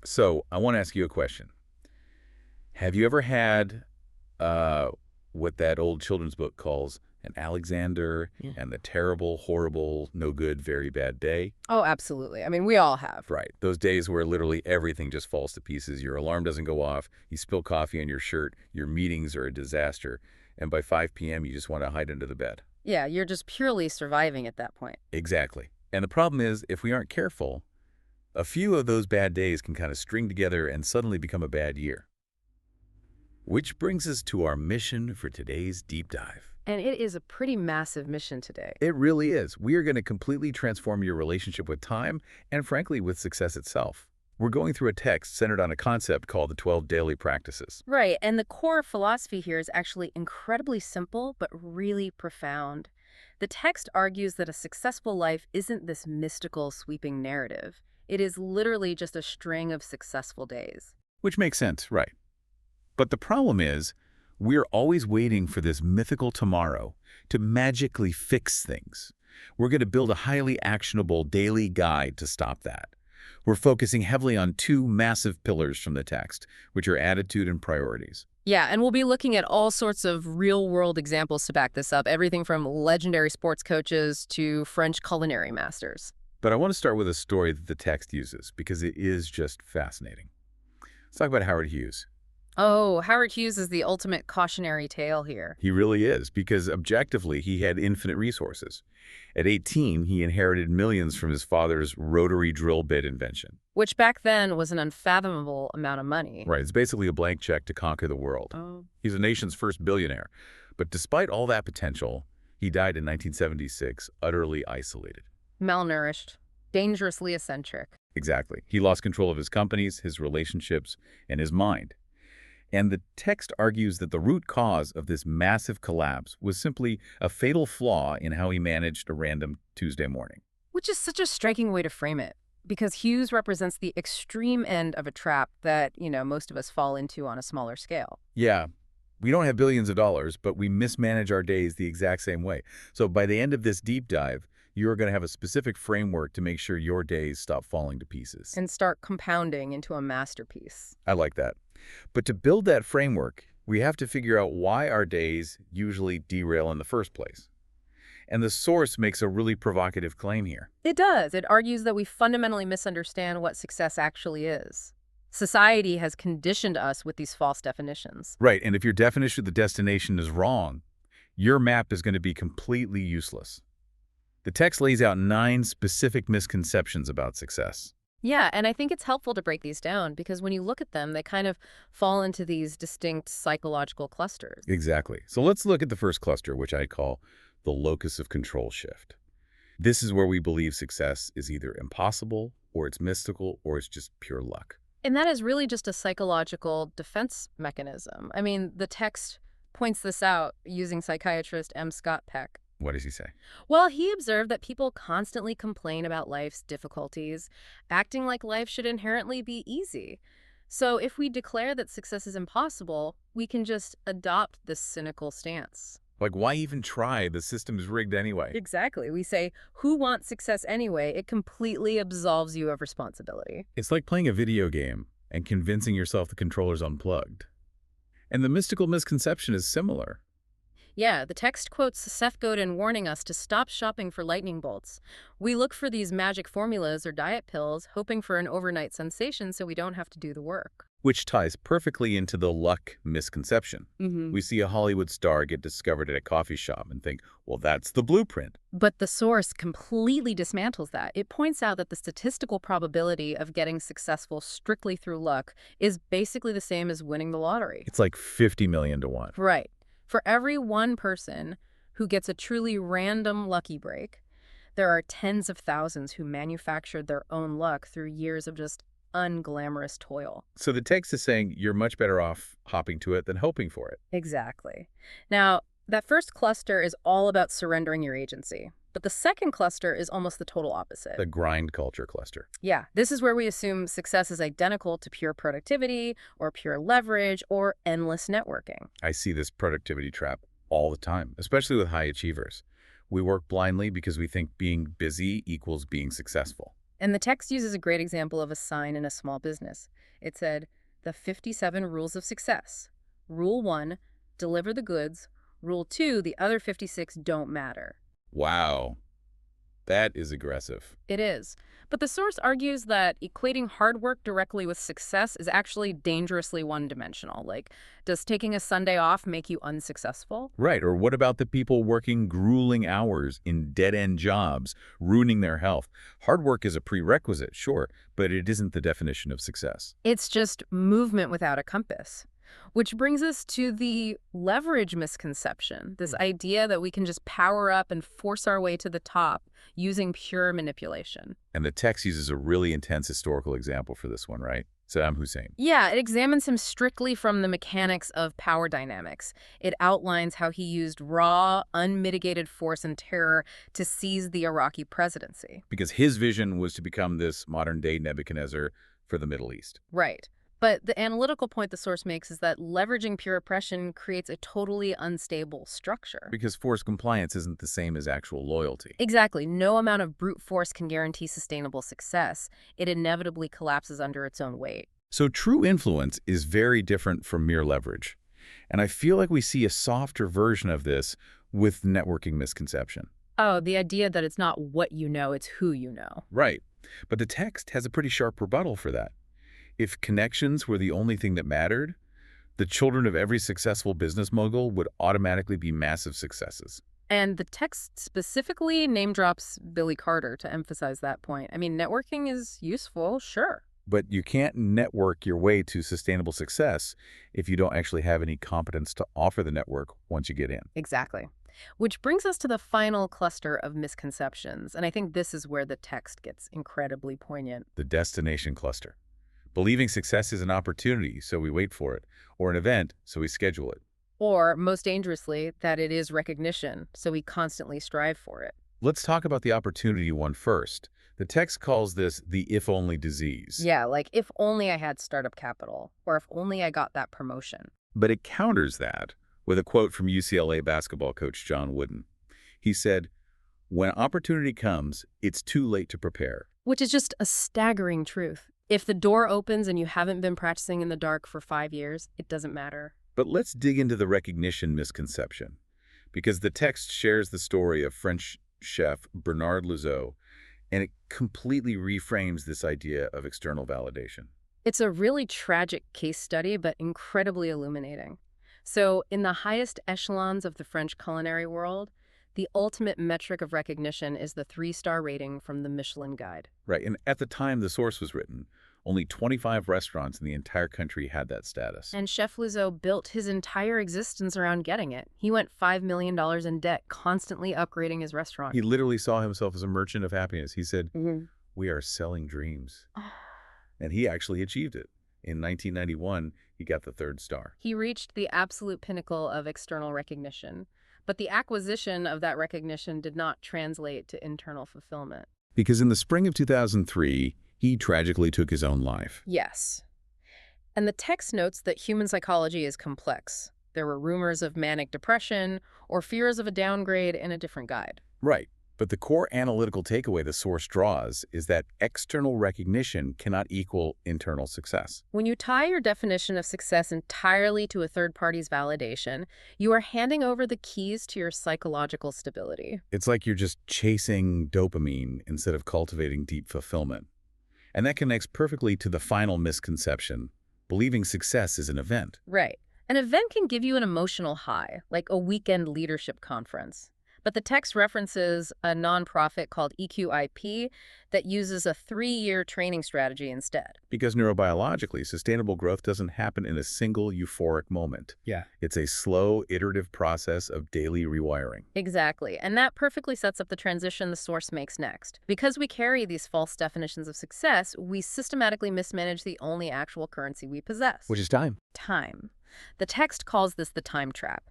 So I want to ask you a question. Have you ever had uh, what that old children's book calls an Alexander Yeah. and the terrible, horrible, no good, very bad day? Oh, absolutely. I mean, we all have. Right. Those days where literally everything just falls to pieces. Your alarm doesn't go off. You spill coffee on your shirt. Your meetings are a disaster. And by 5 p.m., you just want to hide under the bed. Yeah, you're just purely surviving at that point. Exactly. And the problem is, if we aren't careful, a few of those bad days can kind of string together and suddenly become a bad year. Which brings us to our mission for today's deep dive. And it is a pretty massive mission today. It really is. We are going to completely transform your relationship with time and, frankly, with success itself. We're going through a text centered on a concept called the 12 daily practices. Right, and the core philosophy here is actually incredibly simple, but really profound. The text argues that a successful life isn't this mystical, sweeping narrative. It is literally just a string of successful days. Which makes sense, right? But the problem is, we're always waiting for this mythical tomorrow to magically fix things. We're going to build a highly actionable daily guide to stop that. We're focusing heavily on two massive pillars from the text, which are attitude and priorities. Yeah, and we'll be looking at all sorts of real-world examples to back this up, everything from legendary sports coaches to French culinary masters. But I want to start with a story that the text uses, because it is just fascinating. Let's talk about Howard Hughes. Oh, Howard Hughes is the ultimate cautionary tale here. He really is, because objectively, he had infinite resources. At 18, he inherited millions from his father's rotary drill bit invention. Which back then was an unfathomable amount of money. Right, it's basically a blank check to conquer the world. Oh. He's the nation's first billionaire. But despite all that potential, he died in 1976, utterly isolated. Malnourished, dangerously eccentric. Exactly. He lost control of his companies, his relationships, and his mind. And the text argues that the root cause of this massive collapse was simply a fatal flaw in how he managed a random Tuesday morning. Which is such a striking way to frame it, because Hughes represents the extreme end of a trap that, most of us fall into on a smaller scale. Yeah, we don't have billions of dollars, but we mismanage our days the exact same way. So by the end of this deep dive, you're going to have a specific framework to make sure your days stop falling to pieces. And start compounding into a masterpiece. I like that. But to build that framework, we have to figure out why our days usually derail in the first place. And the source makes a really provocative claim here. It does. It argues that we fundamentally misunderstand what success actually is. Society has conditioned us with these false definitions. Right, and if your definition of the destination is wrong, your map is going to be completely useless. The text lays out 9 specific misconceptions about success. Yeah, and I think it's helpful to break these down because when you look at them, they kind of fall into these distinct psychological clusters. Exactly. So let's look at the first cluster, which I call the locus of control shift. This is where we believe success is either impossible, or it's mystical, or it's just pure luck. And that is really just a psychological defense mechanism. I mean, the text points this out using psychiatrist M. Scott Peck. What does he say? Well, he observed that people constantly complain about life's difficulties, acting like life should inherently be easy. So if we declare that success is impossible, we can just adopt this cynical stance. Like, why even try? The system is rigged anyway. Exactly. We say, who wants success anyway? It completely absolves you of responsibility. It's like playing a video game and convincing yourself the controller's unplugged. And the mystical misconception is similar. Yeah, the text quotes Seth Godin warning us to stop shopping for lightning bolts. We look for these magic formulas or diet pills, hoping for an overnight sensation so we don't have to do the work. Which ties perfectly into the luck misconception. We see a Hollywood star get discovered at a coffee shop and think, well, that's the blueprint. But the source completely dismantles that. It points out that the statistical probability of getting successful strictly through luck is basically the same as winning the lottery. It's like 50 million to 1. Right. For every one person who gets a truly random lucky break, there are tens of thousands who manufactured their own luck through years of just unglamorous toil. So the text is saying you're much better off hopping to it than hoping for it. Exactly. Now, that first cluster is all about surrendering your agency. But the second cluster is almost the total opposite. The grind culture cluster. Yeah, this is where we assume success is identical to pure productivity or pure leverage or endless networking. I see this productivity trap all the time, especially with high achievers. We work blindly because we think being busy equals being successful. And the text uses a great example of a sign in a small business. It said, the 57 rules of success. Rule 1, deliver the goods. Rule 2, the other 56 don't matter. Wow, that is aggressive. It is. But the source argues that equating hard work directly with success is actually dangerously one-dimensional. Like, does taking a Sunday off make you unsuccessful? Right, or what about the people working grueling hours in dead-end jobs, ruining their health? Hard work is a prerequisite, sure, but it isn't the definition of success. It's just movement without a compass. Which brings us to the leverage misconception, this idea that we can just power up and force our way to the top using pure manipulation. And the text uses a really intense historical example for this one, right? Saddam Hussein. Yeah, it examines him strictly from the mechanics of power dynamics. It outlines how he used raw, unmitigated force and terror to seize the Iraqi presidency. Because his vision was to become this modern-day Nebuchadnezzar for the Middle East. Right. But the analytical point the source makes is that leveraging pure oppression creates a totally unstable structure. Because forced compliance isn't the same as actual loyalty. Exactly. No amount of brute force can guarantee sustainable success. It inevitably collapses under its own weight. So true influence is very different from mere leverage. And I feel like we see a softer version of this with networking misconception. Oh, the idea that it's not what you know, it's who you know. Right. But the text has a pretty sharp rebuttal for that. If connections were the only thing that mattered, the children of every successful business mogul would automatically be massive successes. And the text specifically name drops Billy Carter to emphasize that point. I mean, networking is useful, sure. But you can't network your way to sustainable success if you don't actually have any competence to offer the network once you get in. Exactly. Which brings us to the final cluster of misconceptions. And I think this is where the text gets incredibly poignant. The destination cluster. Believing success is an opportunity, so we wait for it, or an event, so we schedule it. Or, most dangerously, that it is recognition, so we constantly strive for it. Let's talk about the opportunity one first. The text calls this the if-only disease. Yeah, like if only I had startup capital, or if only I got that promotion. But it counters that with a quote from UCLA basketball coach John Wooden. He said, "When opportunity comes, it's too late to prepare." Which is just a staggering truth. If the door opens and you haven't been practicing in the dark for 5 years, it doesn't matter. But let's dig into the recognition misconception, because the text shares the story of French chef Bernard Lauzot, and it completely reframes this idea of external validation. It's a really tragic case study, but incredibly illuminating. So, in the highest echelons of the French culinary world, the ultimate metric of recognition is the 3-star rating from the Michelin Guide. Right, and at the time the source was written, only 25 restaurants in the entire country had that status. And Chef Lauzot built his entire existence around getting it. He went $5 million in debt, constantly upgrading his restaurant. He literally saw himself as a merchant of happiness. He said, "We are selling dreams." And he actually achieved it. In 1991, he got the 3rd star. He reached the absolute pinnacle of external recognition. But the acquisition of that recognition did not translate to internal fulfillment. Because in the spring of 2003, he tragically took his own life. Yes. And the text notes that human psychology is complex. There were rumors of manic depression or fears of a downgrade in a different guide. Right. But the core analytical takeaway the source draws is that external recognition cannot equal internal success. When you tie your definition of success entirely to a third party's validation, you are handing over the keys to your psychological stability. It's like you're just chasing dopamine instead of cultivating deep fulfillment. And that connects perfectly to the final misconception, believing success is an event. Right. An event can give you an emotional high, like a weekend leadership conference. But the text references a nonprofit called EQIP that uses a 3-year training strategy instead. Because neurobiologically, sustainable growth doesn't happen in a single euphoric moment. Yeah. It's a slow, iterative process of daily rewiring. Exactly. And that perfectly sets up the transition the source makes next. Because we carry these false definitions of success, we systematically mismanage the only actual currency we possess. Which is time. Time. The text calls this the time trap.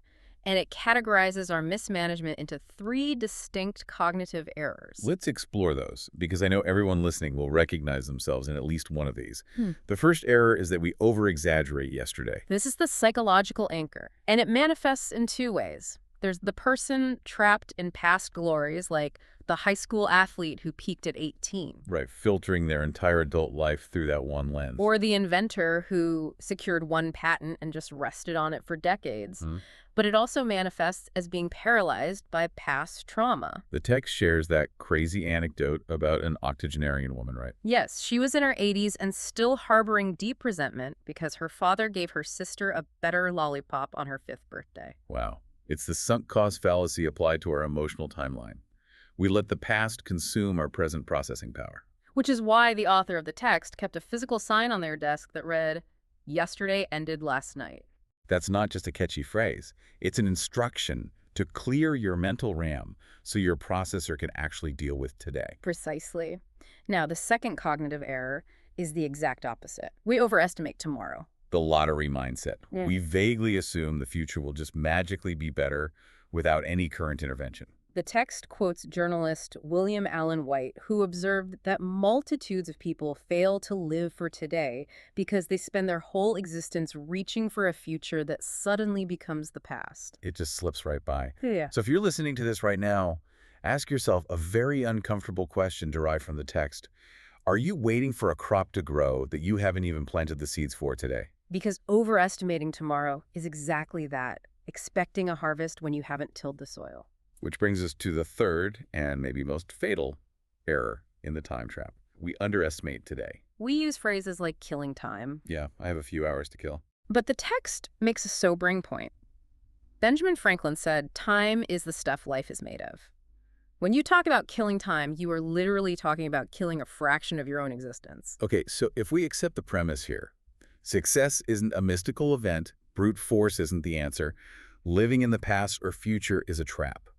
And it categorizes our mismanagement into 3 distinct cognitive errors. Let's explore those, because I know everyone listening will recognize themselves in at least one of these. The first error is that we over-exaggerate yesterday. This is the psychological anchor, and it manifests in 2 ways. There's the person trapped in past glories, like the high school athlete who peaked at 18. Right, filtering their entire adult life through that one lens. Or the inventor who secured one patent and just rested on it for decades. Hmm. But it also manifests as being paralyzed by past trauma. The text shares that crazy anecdote about an octogenarian woman, right? Yes, she was in her 80s and still harboring deep resentment because her father gave her sister a better lollipop on her 5th birthday. Wow. It's the sunk cost fallacy applied to our emotional timeline. We let the past consume our present processing power. Which is why the author of the text kept a physical sign on their desk that read, "Yesterday ended last night." That's not just a catchy phrase. It's an instruction to clear your mental RAM so your processor can actually deal with today. Precisely. Now, the second cognitive error is the exact opposite. We overestimate tomorrow. The lottery mindset. Yeah. We vaguely assume the future will just magically be better without any current intervention. The text quotes journalist William Allen White, who observed that multitudes of people fail to live for today because they spend their whole existence reaching for a future that suddenly becomes the past. It just slips right by. Yeah. So if you're listening to this right now, ask yourself a very uncomfortable question derived from the text. Are you waiting for a crop to grow that you haven't even planted the seeds for today? Because overestimating tomorrow is exactly that, expecting a harvest when you haven't tilled the soil. Which brings us to the third and maybe most fatal error in the time trap. We underestimate today. We use phrases like killing time. Yeah, I have a few hours to kill. But the text makes a sobering point. Benjamin Franklin said, "Time is the stuff life is made of." When you talk about killing time, you are literally talking about killing a fraction of your own existence. Okay, so if we accept the premise here, success isn't a mystical event, brute force isn't the answer, living in the past or future is a trap.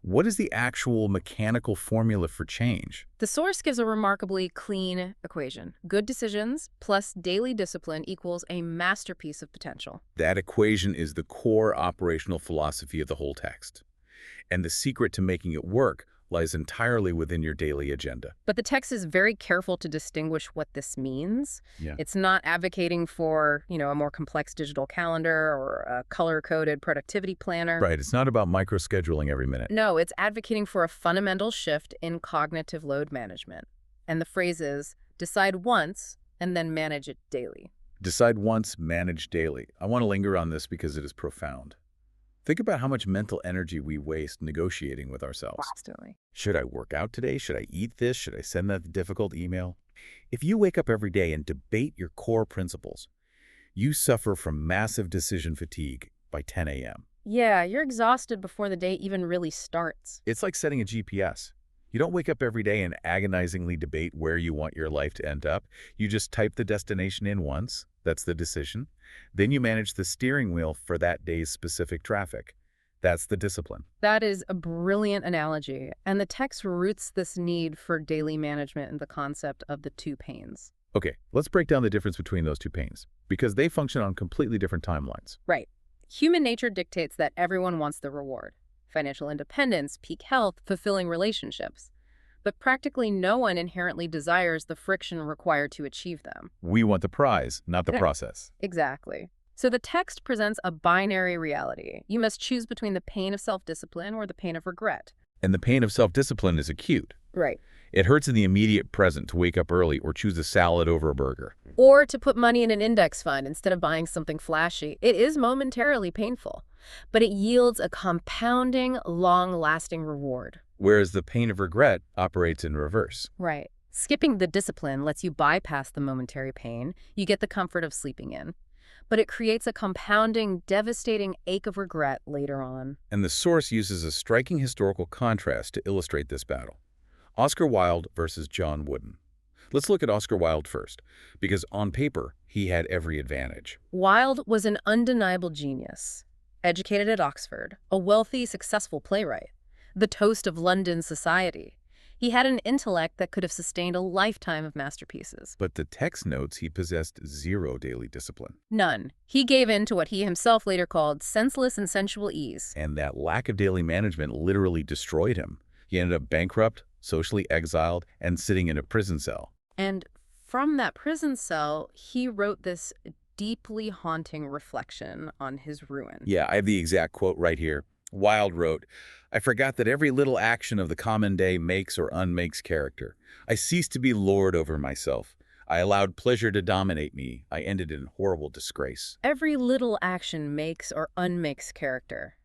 What is the actual mechanical formula for change? The source gives a remarkably clean equation. Good decisions plus daily discipline equals a masterpiece of potential. That equation is the core operational philosophy of the whole text. And the secret to making it work lies entirely within your daily agenda. But the text is very careful to distinguish what this means. Yeah. It's not advocating for, a more complex digital calendar or a color-coded productivity planner. Right, it's not about micro-scheduling every minute. No, it's advocating for a fundamental shift in cognitive load management. And the phrase is, decide once and then manage it daily. Decide once, manage daily. I want to linger on this because it is profound. Think about how much mental energy we waste negotiating with ourselves. Constantly. Should I work out today? Should I eat this? Should I send that difficult email? If you wake up every day and debate your core principles, you suffer from massive decision fatigue by 10 a.m. Yeah, you're exhausted before the day even really starts. It's like setting a GPS. You don't wake up every day and agonizingly debate where you want your life to end up. You just type the destination in once. That's the decision. Then you manage the steering wheel for that day's specific traffic. That's the discipline. That is a brilliant analogy, and the text roots this need for daily management in the concept of the two pains. Okay, let's break down the difference between those two pains, because they function on completely different timelines. Right. Human nature dictates that everyone wants the reward. Financial independence, peak health, fulfilling relationships. But practically no one inherently desires the friction required to achieve them. We want the prize, not the process. Exactly. So the text presents a binary reality. You must choose between the pain of self-discipline or the pain of regret. And the pain of self-discipline is acute. Right. It hurts in the immediate present to wake up early or choose a salad over a burger. Or to put money in an index fund instead of buying something flashy. It is momentarily painful, but it yields a compounding, long-lasting reward. Whereas the pain of regret operates in reverse. Right. Skipping the discipline lets you bypass the momentary pain. You get the comfort of sleeping in. But it creates a compounding, devastating ache of regret later on. And the source uses a striking historical contrast to illustrate this battle. Oscar Wilde versus John Wooden. Let's look at Oscar Wilde first, because on paper, he had every advantage. Wilde was an undeniable genius. Educated at Oxford, a wealthy, successful playwright, the toast of London society. He had an intellect that could have sustained a lifetime of masterpieces. But the text notes he possessed zero daily discipline. None. He gave in to what he himself later called senseless and sensual ease. And that lack of daily management literally destroyed him. He ended up bankrupt, socially exiled, and sitting in a prison cell. And from that prison cell, he wrote this deeply haunting reflection on his ruin. Yeah, I have the exact quote right here. Wild wrote, I forgot that every little action of the common day makes or unmakes character. I ceased to be lord over myself. I allowed pleasure to dominate me. I ended in horrible disgrace. Every little action makes or unmakes character.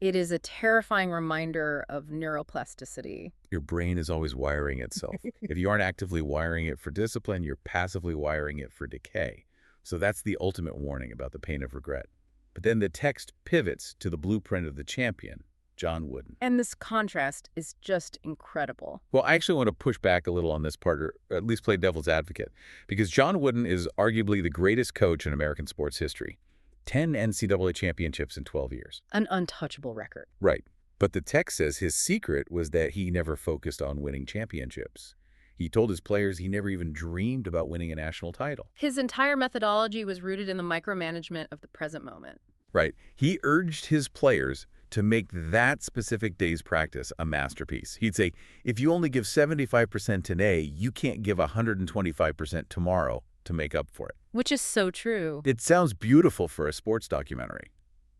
It is a terrifying reminder of neuroplasticity. Your brain is always wiring itself. If you aren't actively wiring it for discipline, you're passively wiring it for decay. So that's the ultimate warning about the pain of regret. But then the text pivots to the blueprint of the champion, John Wooden. And this contrast is just incredible. Well, I actually want to push back a little on this part, or at least play devil's advocate, because John Wooden is arguably the greatest coach in American sports history. 10 NCAA championships in 12 years. An untouchable record. Right. But the text says his secret was that he never focused on winning championships. He told his players he never even dreamed about winning a national title. His entire methodology was rooted in the micromanagement of the present moment. Right. He urged his players to make that specific day's practice a masterpiece. He'd say, if you only give 75% today, you can't give 125% tomorrow to make up for it. Which is so true. It sounds beautiful for a sports documentary.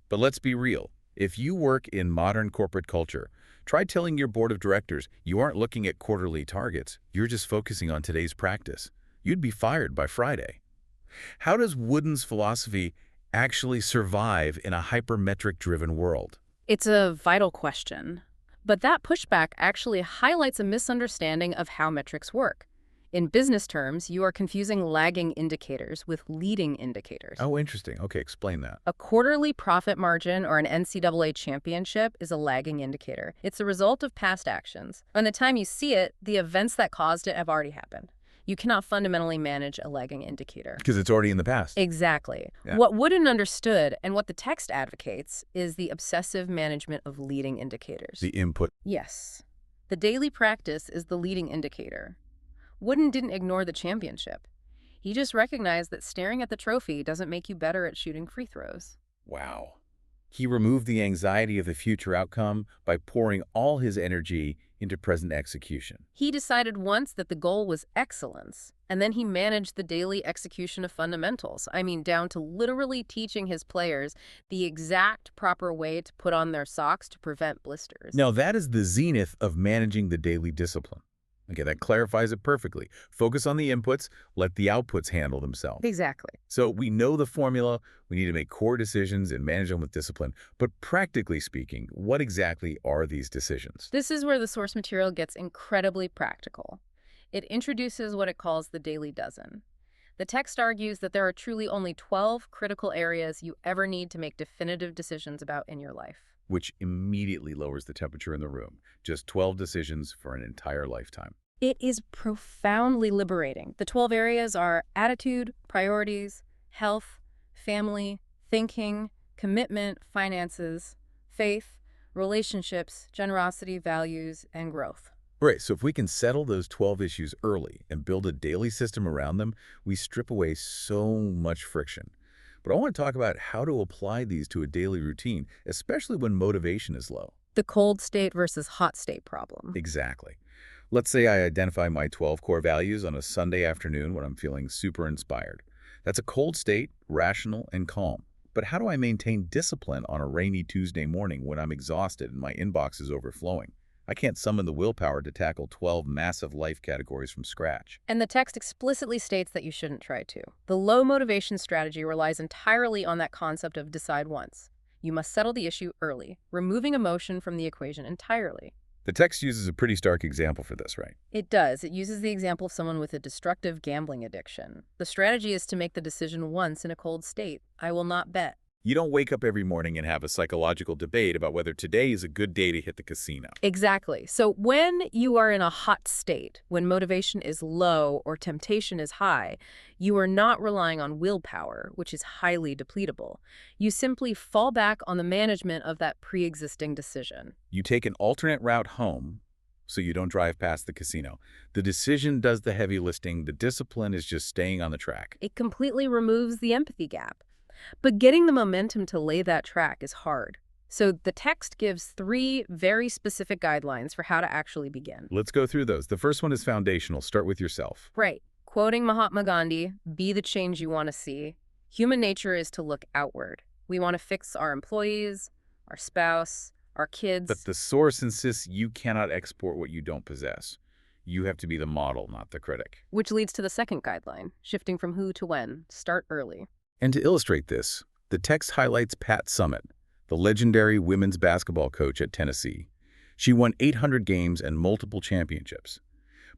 But let's be real. If you work in modern corporate culture, try telling your board of directors you aren't looking at quarterly targets. You're just focusing on today's practice. You'd be fired by Friday. How does Wooden's philosophy actually survive in a hypermetric-driven world? It's a vital question. But that pushback actually highlights a misunderstanding of how metrics work. In business terms, you are confusing lagging indicators with leading indicators. Oh, interesting. Okay, explain that. A quarterly profit margin or an NCAA championship is a lagging indicator. It's a result of past actions. By the time you see it, the events that caused it have already happened. You cannot fundamentally manage a lagging indicator. Because it's already in the past. Exactly. Yeah. What Wooden understood and what the text advocates is the obsessive management of leading indicators. The input. Yes. The daily practice is the leading indicator. Wooden didn't ignore the championship. He just recognized that staring at the trophy doesn't make you better at shooting free throws. Wow. He removed the anxiety of the future outcome by pouring all his energy into present execution. He decided once that the goal was excellence, and then he managed the daily execution of fundamentals. I mean, down to literally teaching his players the exact proper way to put on their socks to prevent blisters. Now, that is the zenith of managing the daily discipline. Okay, that clarifies it perfectly. Focus on the inputs, let the outputs handle themselves. Exactly. So we know the formula, we need to make core decisions and manage them with discipline. But practically speaking, what exactly are these decisions? This is where the source material gets incredibly practical. It introduces what it calls the daily dozen. The text argues that there are truly only 12 critical areas you ever need to make definitive decisions about in your life. Which immediately lowers the temperature in the room. Just 12 decisions for an entire lifetime. It is profoundly liberating. The 12 areas are attitude, priorities, health, family, thinking, commitment, finances, faith, relationships, generosity, values, and growth. Right, so if we can settle those 12 issues early and build a daily system around them, we strip away so much friction. But I want to talk about how to apply these to a daily routine, especially when motivation is low. The cold state versus hot state problem. Exactly. Let's say I identify my 12 core values on a Sunday afternoon when I'm feeling super inspired. That's a cold state, rational, and calm. But how do I maintain discipline on a rainy Tuesday morning when I'm exhausted and my inbox is overflowing? I can't summon the willpower to tackle 12 massive life categories from scratch. And the text explicitly states that you shouldn't try to. The low motivation strategy relies entirely on that concept of decide once. You must settle the issue early, removing emotion from the equation entirely. The text uses a pretty stark example for this, right? It does. It uses the example of someone with a destructive gambling addiction. The strategy is to make the decision once in a cold state. I will not bet. You don't wake up every morning and have a psychological debate about whether today is a good day to hit the casino. Exactly. So when you are in a hot state, when motivation is low or temptation is high, you are not relying on willpower, which is highly depletable. You simply fall back on the management of that pre-existing decision. You take an alternate route home so you don't drive past the casino. The decision does the heavy lifting. The discipline is just staying on the track. It completely removes the empathy gap. But getting the momentum to lay that track is hard. So the text gives 3 very specific guidelines for how to actually begin. Let's go through those. The first one is foundational. Start with yourself. Right. Quoting Mahatma Gandhi, be the change you want to see. Human nature is to look outward. We want to fix our employees, our spouse, our But kids. the source insists you cannot export what you don't possess. You have to be the model, not the critic. Which leads to the second guideline, shifting from who to when. Start early. And to illustrate this, the text highlights Pat Summitt, the legendary women's basketball coach at Tennessee. She won 800 games and multiple championships.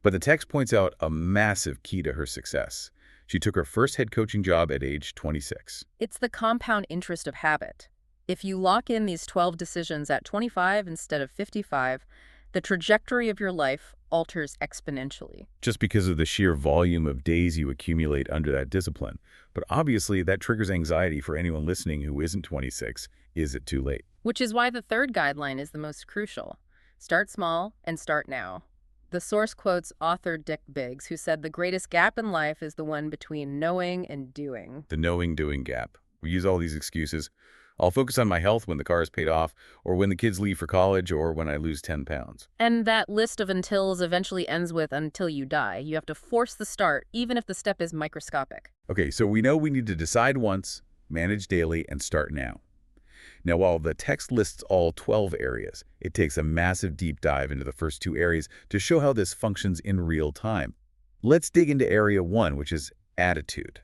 But the text points out a massive key to her success. She took her first head coaching job at age 26. It's the compound interest of habit. If you lock in these 12 decisions at 25 instead of 55, the trajectory of your life alters exponentially. Just because of the sheer volume of days you accumulate under that discipline. But obviously, that triggers anxiety for anyone listening who isn't 26. Is it too late? Which is why the third guideline is the most crucial. Start small and start now. The source quotes author Dick Biggs, who said the greatest gap in life is the one between knowing and doing. The knowing-doing gap. We use all these excuses. I'll focus on my health when the car is paid off, or when the kids leave for college, or when I lose 10 pounds. And that list of untils eventually ends with until you die. You have to force the start, even if the step is microscopic. Okay, so we know we need to decide once, manage daily, and start now. Now, while the text lists all 12 areas, it takes a massive deep dive into the first two areas to show how this functions in real time. Let's dig into area 1, which is attitude.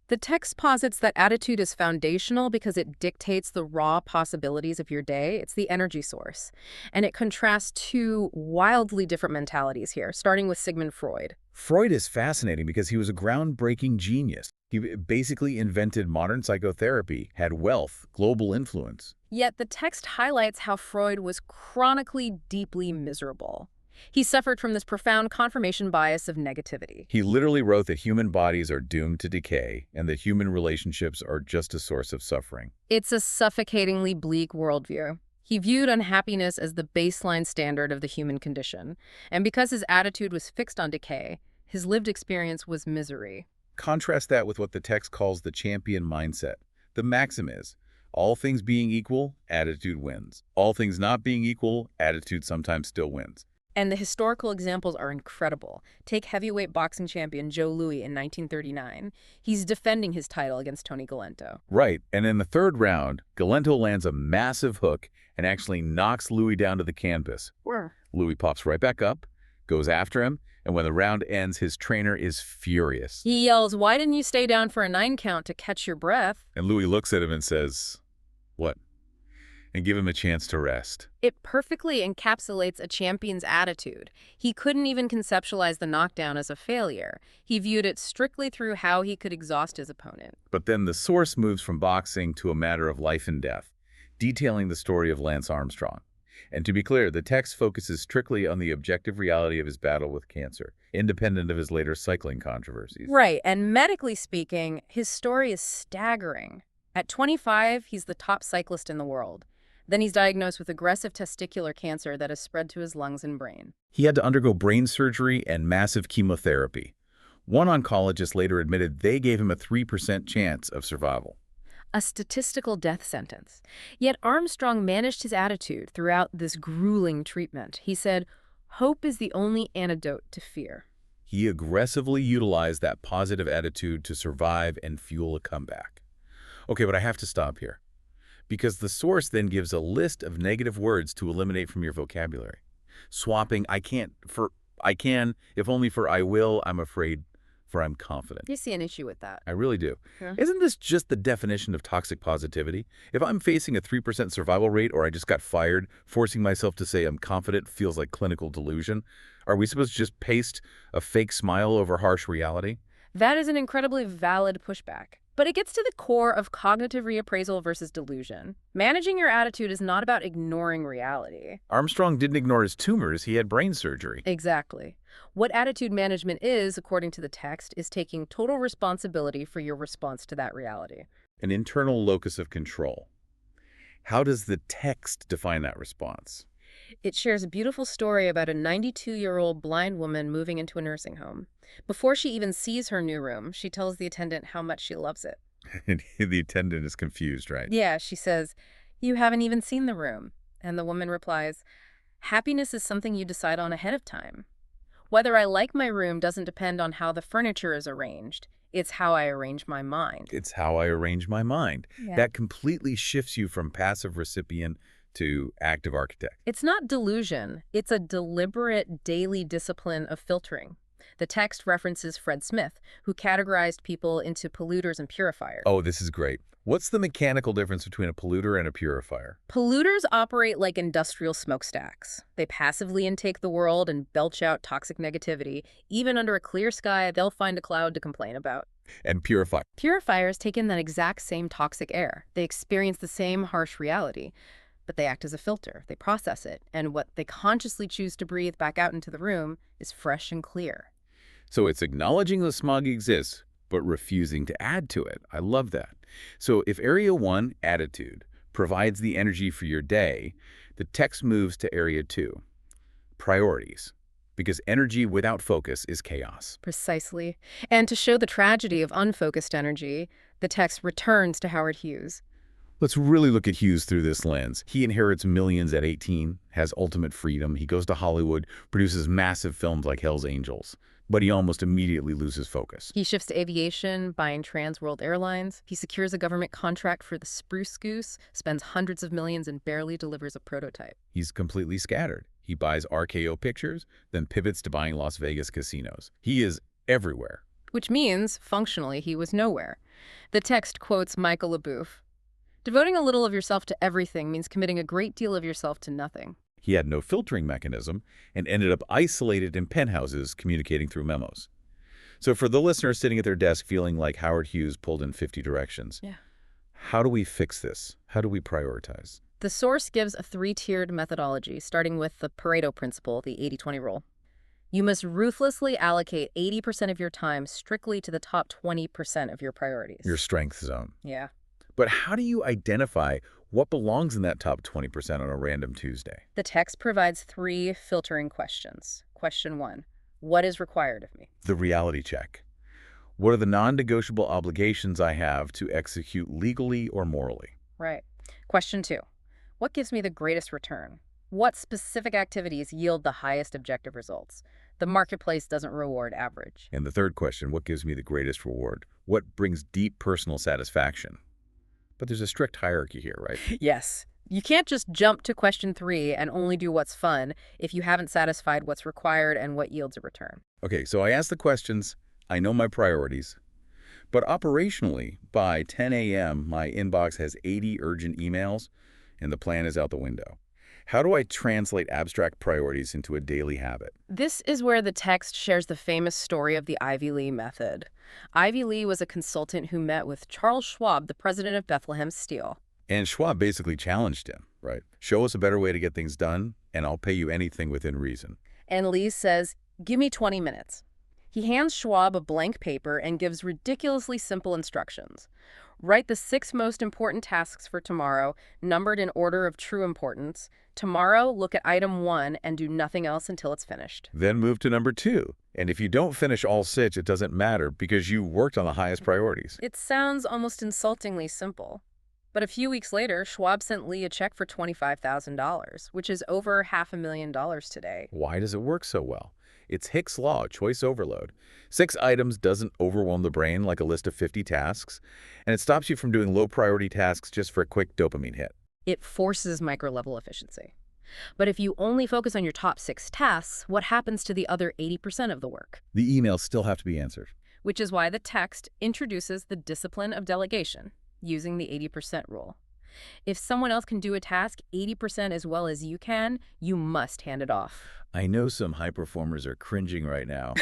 The text posits that attitude is foundational because it dictates the raw possibilities of your day. It's the energy source. And it contrasts two wildly different mentalities here, starting with Sigmund Freud. Freud is fascinating because he was a groundbreaking genius. He basically invented modern psychotherapy, had wealth, global influence. Yet the text highlights how Freud was chronically deeply miserable. He suffered from this profound confirmation bias of negativity. He literally wrote that human bodies are doomed to decay and that human relationships are just a source of suffering. It's a suffocatingly bleak worldview. He viewed unhappiness as the baseline standard of the human condition, and because his attitude was fixed on decay, his lived experience was misery. Contrast that with what the text calls the champion mindset. The maxim is, all things being equal, attitude wins. All things not being equal, attitude sometimes still wins. And the historical examples are incredible. Take heavyweight boxing champion Joe Louis in 1939. He's defending his title against Tony Galento. Right, and in the third round, Galento lands a massive hook and actually knocks Louis down to the canvas. Louis pops right back up, goes after him, and when the round ends, his trainer is furious. He yells, "Why didn't you stay down for a 9 count to catch your breath?" And Louis looks at him and says, "What?" And give him a chance to rest. It perfectly encapsulates a champion's attitude. He couldn't even conceptualize the knockdown as a failure. He viewed it strictly through how he could exhaust his opponent. But then the source moves from boxing to a matter of life and death, detailing the story of Lance Armstrong. And to be clear, the text focuses strictly on the objective reality of his battle with cancer, independent of his later cycling controversies. Right, and medically speaking, his story is staggering. At 25, he's the top cyclist in the world. Then he's diagnosed with aggressive testicular cancer that has spread to his lungs and brain. He had to undergo brain surgery and massive chemotherapy. One oncologist later admitted they gave him a 3% chance of survival. A statistical death sentence. Yet Armstrong managed his attitude throughout this grueling treatment. He said, "Hope is the only antidote to fear." He aggressively utilized that positive attitude to survive and fuel a comeback. Okay, but I have to stop here, because the source then gives a list of negative words to eliminate from your vocabulary. Swapping I can't for I can, if only for I will, I'm afraid, for I'm confident. You see an issue with that? I really do. Yeah. Isn't this just the definition of toxic positivity? If I'm facing a 3% survival rate or I just got fired, forcing myself to say I'm confident feels like clinical delusion. Are we supposed to just paste a fake smile over harsh reality? That is an incredibly valid pushback. But it gets to the core of cognitive reappraisal versus delusion. Managing your attitude is not about ignoring reality. Armstrong didn't ignore his tumors. He had brain surgery. Exactly. What attitude management is, according to the text, is taking total responsibility for your response to that reality. An internal locus of control. How does the text define that response? It shares a beautiful story about a 92-year-old blind woman moving into a nursing home. Before she even sees her new room, she tells the attendant how much she loves it. And the attendant is confused, right? Yeah, she says, "You haven't even seen the room." And the woman replies, "Happiness is something you decide on ahead of time. Whether I like my room doesn't depend on how the furniture is arranged. It's how I arrange my mind." It's how I arrange my mind. Yeah. That completely shifts you from passive recipient to active architect. It's not delusion. It's a deliberate daily discipline of filtering. The text references Fred Smith, who categorized people into polluters and purifiers. Oh, this is great. What's the mechanical difference between a polluter and a purifier? Polluters operate like industrial smokestacks. They passively intake the world and belch out toxic negativity. Even under a clear sky, they'll find a cloud to complain about. And purifier. Purifiers take in that exact same toxic air. They experience the same harsh reality, but they act as a filter. They process it, and what they consciously choose to breathe back out into the room is fresh and clear. So it's acknowledging the smog exists, but refusing to add to it. I love that. So if Area 1, attitude, provides the energy for your day, the text moves to Area 2, priorities, because energy without focus is chaos. Precisely. And to show the tragedy of unfocused energy, the text returns to Howard Hughes. Let's really look at Hughes through this lens. He inherits millions at 18, has ultimate freedom. He goes to Hollywood, produces massive films like Hell's Angels, but he almost immediately loses focus. He shifts to aviation, buying Trans World Airlines. He secures a government contract for the Spruce Goose, spends hundreds of millions, and barely delivers a prototype. He's completely scattered. He buys RKO Pictures, then pivots to buying Las Vegas casinos. He is everywhere. Which means, functionally, he was nowhere. The text quotes Michael LaBeouf. Devoting a little of yourself to everything means committing a great deal of yourself to nothing. He had no filtering mechanism and ended up isolated in penthouses communicating through memos. So for the listener sitting at their desk feeling like Howard Hughes pulled in 50 directions, how do we fix this? How do we prioritize? The source gives a three-tiered methodology, starting with the Pareto principle, the 80-20 rule. You must ruthlessly allocate 80% of your time strictly to the top 20% of your priorities. Your strength zone. Yeah. But how do you identify what belongs in that top 20% on a random Tuesday? The text provides 3 filtering questions. Question 1, what is required of me? The reality check. What are the non-negotiable obligations I have to execute legally or morally? Right. Question 2, what gives me the greatest return? What specific activities yield the highest objective results? The marketplace doesn't reward average. And the third question, what gives me the greatest reward? What brings deep personal satisfaction? But there's a strict hierarchy here, right? Yes. You can't just jump to question 3 and only do what's fun if you haven't satisfied what's required and what yields a return. Okay, so I ask the questions, I know my priorities, but operationally, by 10 a.m., my inbox has 80 urgent emails, and the plan is out the window. How do I translate abstract priorities into a daily habit? This is where the text shares the famous story of the Ivy Lee method. Ivy Lee was a consultant who met with Charles Schwab, the president of Bethlehem Steel. And Schwab basically challenged him, right? Show us a better way to get things done, and I'll pay you anything within reason. And Lee says, give me 20 minutes. He hands Schwab a blank paper and gives ridiculously simple instructions. Write the 6 most important tasks for tomorrow, numbered in order of true importance. Tomorrow, look at item 1 and do nothing else until it's finished. Then move to number 2. And if you don't finish all 6, it doesn't matter because you worked on the highest priorities. It sounds almost insultingly simple. But a few weeks later, Schwab sent Lee a check for $25,000, which is over $500,000 today. Why does it work so well? It's Hick's law, choice overload. 6 items doesn't overwhelm the brain like a list of 50 tasks, and it stops you from doing low-priority tasks just for a quick dopamine hit. It forces micro-level efficiency. But if you only focus on your top 6 tasks, what happens to the other 80% of the work? The emails still have to be answered. Which is why the text introduces the discipline of delegation, using the 80% rule. If someone else can do a task 80% as well as you can, you must hand it off. I know some high performers are cringing right now.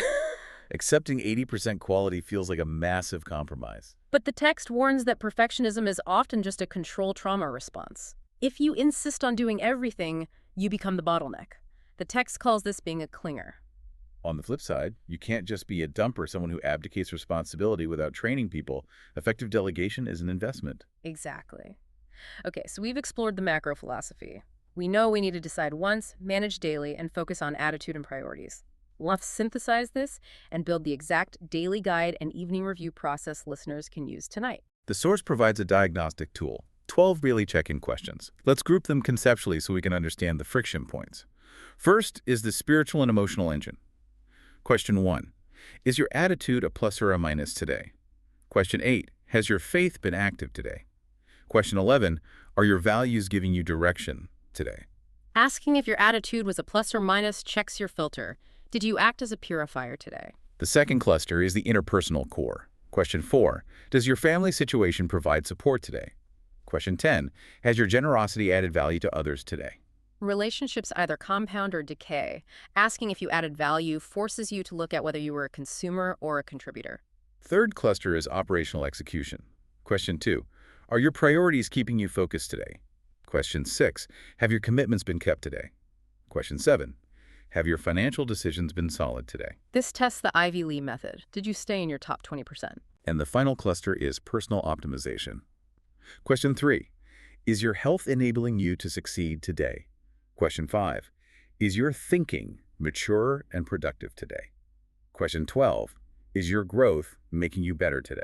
Accepting 80% quality feels like a massive compromise. But the text warns that perfectionism is often just a control trauma response. If you insist on doing everything, you become the bottleneck. The text calls this being a clinger. On the flip side, you can't just be a dumper, someone who abdicates responsibility without training people. Effective delegation is an investment. Exactly. Okay, so we've explored the macro philosophy. We know we need to decide once, manage daily, and focus on attitude and priorities. Let's synthesize this and build the exact daily guide and evening review process listeners can use tonight. The source provides a diagnostic tool, 12 really check-in questions. Let's group them conceptually so we can understand the friction points. First is the spiritual and emotional engine. Question 1. Is your attitude a plus or a minus today? Question 8. Has your faith been active today? Question 11. Are your values giving you direction? today. Asking if your attitude was a plus or minus checks your filter. Did you act as a purifier today? The second cluster is the interpersonal core. Question 4. Does your family situation provide support today? Question 10. Has your generosity added value to others today? Relationships either compound or decay. Asking if you added value forces you to look at whether you were a consumer or a contributor. Third cluster is operational execution. Question 2. Are your priorities keeping you focused today? Question 6. Have your commitments been kept today? Question 7. Have your financial decisions been solid today? This tests the Ivy Lee method. Did you stay in your top 20%? And the final cluster is personal optimization. Question 3. Is your health enabling you to succeed today? Question 5. Is your thinking mature and productive today? Question 12. Is your growth making you better today?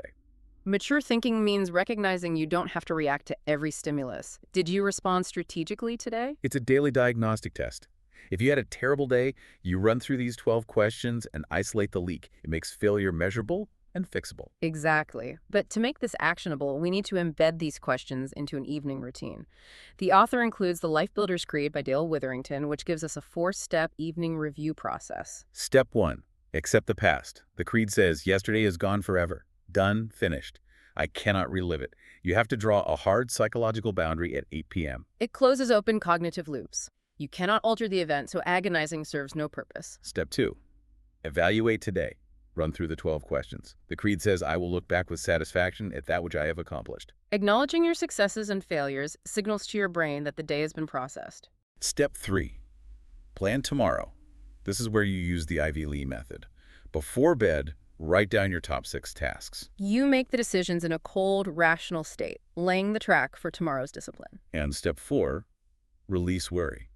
Mature thinking means recognizing you don't have to react to every stimulus. Did you respond strategically today? It's a daily diagnostic test. If you had a terrible day, you run through these 12 questions and isolate the leak. It makes failure measurable and fixable. Exactly. But to make this actionable, we need to embed these questions into an evening routine. The author includes the Life Builder's Creed by Dale Witherington, which gives us a 4-step evening review process. Step 1. Accept the past. The creed says, yesterday is gone forever. Done, finished. I cannot relive it. You have to draw a hard psychological boundary at 8 p.m. It closes open cognitive loops. You cannot alter the event, so agonizing serves no purpose. Step 2. Evaluate today. Run through the 12 questions. The creed says, I will look back with satisfaction at that which I have accomplished. Acknowledging your successes and failures signals to your brain that the day has been processed. Step 3. Plan tomorrow. This is where you use the Ivy Lee method. Before bed, write down your top 6 tasks. You make the decisions in a cold, rational state, laying the track for tomorrow's discipline. And step 4, release worry.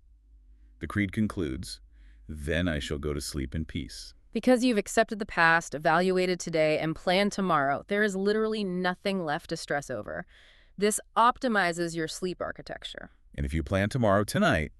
The creed concludes, then I shall go to sleep in peace. Because you've accepted the past, evaluated today, and planned tomorrow, there is literally nothing left to stress over. This optimizes your sleep architecture. And if you plan tomorrow tonight,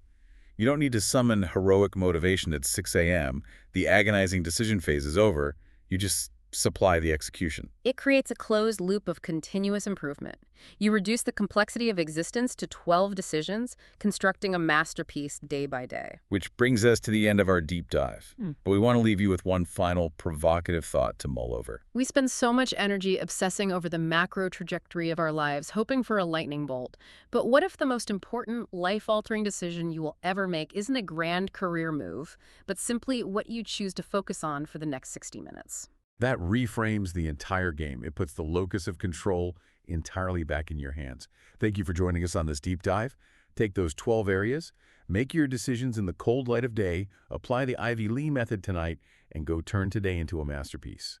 you don't need to summon heroic motivation at 6 a.m. The agonizing decision phase is over. You just supply the execution. It creates a closed loop of continuous improvement. You reduce the complexity of existence to 12 decisions, constructing a masterpiece day by day. Which brings us to the end of our deep dive. But we want to leave you with one final provocative thought to mull over. We spend so much energy obsessing over the macro trajectory of our lives, hoping for a lightning bolt. But what if the most important, life-altering decision you will ever make isn't a grand career move, but simply what you choose to focus on for the next 60 minutes? That reframes the entire game. It puts the locus of control entirely back in your hands. Thank you for joining us on this deep dive. Take those 12 areas, make your decisions in the cold light of day, apply the Ivy Lee method tonight, and go turn today into a masterpiece.